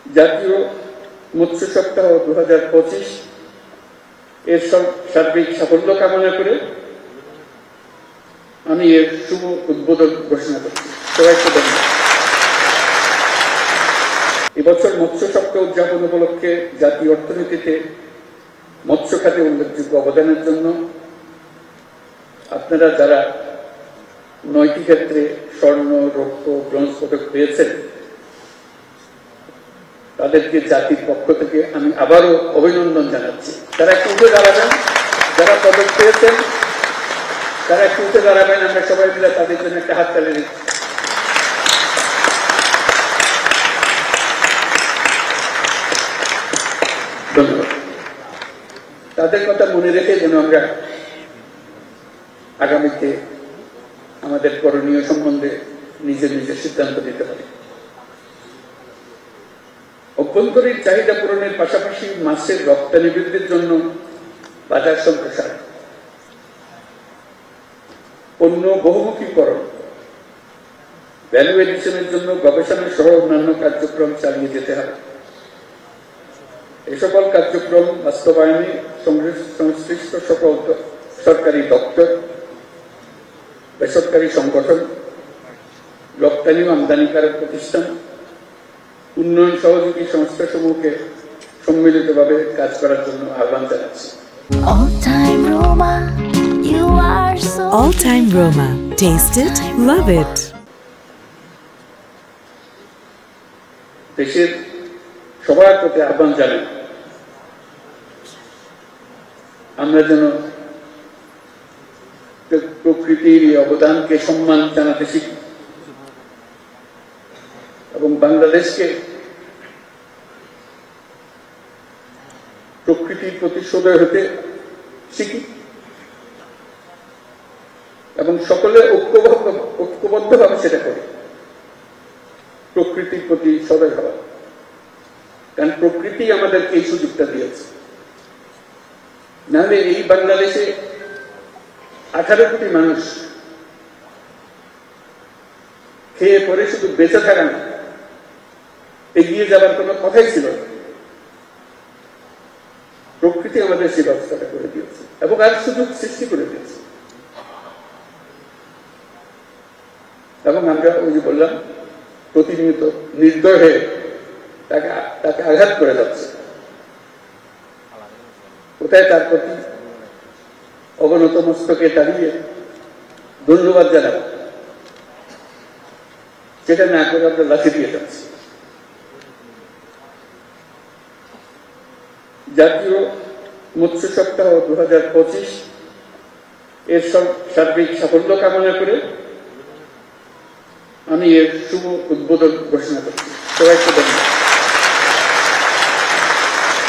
জাতীয় মৎস্য সপ্তাহ 2025 এর সার্বিক সাফল্য কামনা করে আমি এর শুভ উদ্বোধন ঘোষণা করছি। সবাইকে ধন্যবাদ। এবছর মৎস্য সপ্তাহ উদযাপন উপলক্ষে জাতীয় অর্থনীতিতে মৎস্য খাতে উল্লেখযোগ্য অবদানের জন্য আপনারা যারা 9টি ক্ষেত্রে স্বর্ণ, রৌপ্য, ব্রোঞ্জ পদক পেয়েছেন তাদেরকে জাতির পক্ষ থেকে আমি আবারও অভিনন্দন জানাচ্ছি। তারা একটু উঠে দাঁড়াবেন, যারা পদক পেয়েছেন তারা একটু উঠে দাঁড়াবেন। আমরা সবাই মিলে তাদের জন্য একটা হাততালি দিচ্ছি। ধন্যবাদ। তাদের কথা মনে রেখে যেন আমরা আগামীতে আমাদের করণীয় সম্বন্ধে নিজের নিজের সিদ্ধান্ত নিতে পারি। অভ্যন্তরীণ চাহিদা পূরণের পাশাপাশি মাছের রপ্তানি বৃদ্ধির জন্য বাজার সম্প্রসার, পণ্য বহুমুখীকরণ, ভ্যালু এডিশনের জন্য গবেষণা সহ অন্যান্য কার্যক্রম চালিয়ে যেতে হবে। এই সকল কার্যক্রম বাস্তবায়নে সংশ্লিষ্ট সকল সরকারি দপ্তর, বেসরকারি সংগঠন, রপ্তানি ও আমদানিকারক প্রতিষ্ঠান, উন্নয়ন সহযোগী সংস্থাসমূহকে সম্মিলিতভাবে কাজ করার জন্য আহ্বান জানাচ্ছি। All Time Roma. Taste it, love it. দেশের সবার প্রতি আহ্বান জানাই আমরা যেন প্রকৃতির এই অবদানকে সম্মান জানাতে শিখি এবং বাংলাদেশকে প্রকৃতির প্রতি সদয় হতে শিখি এবং সকলে ঐক্যবদ্ধভাবে সেটা করি। প্রকৃতির প্রতি সদয় হওয়া, কারণ প্রকৃতি আমাদেরকে এই সুযোগটা দিয়েছে। নাহলে এই বাংলাদেশে 18 কোটি মানুষ খেয়ে পরে শুধু বেঁচে থাকা না, এগিয়ে যাবার কোনো কথাই ছিল না। প্রকৃতি আমাদের সেই ব্যবস্থাটা করে দিয়েছে এবং আর সুযোগ সৃষ্টি করে দিয়েছে। এবং আমরা ওই যে বললাম প্রতিনিয়ত নির্দয় হয়ে তাকে আঘাত করে যাচ্ছে। কোথায় তার প্রতি অবনত মস্তকে দাঁড়িয়ে ধন্যবাদ জানাবো, সেটা না করে আমরা লাঠি দিয়ে যাচ্ছি। জাতীয় মৎস্য সপ্তাহ 2025 এর সার্বিক সাফল্য কামনা করে আমি এর শুভ উদ্বোধন ঘোষণা করছি। সবাইকে ধন্যবাদ।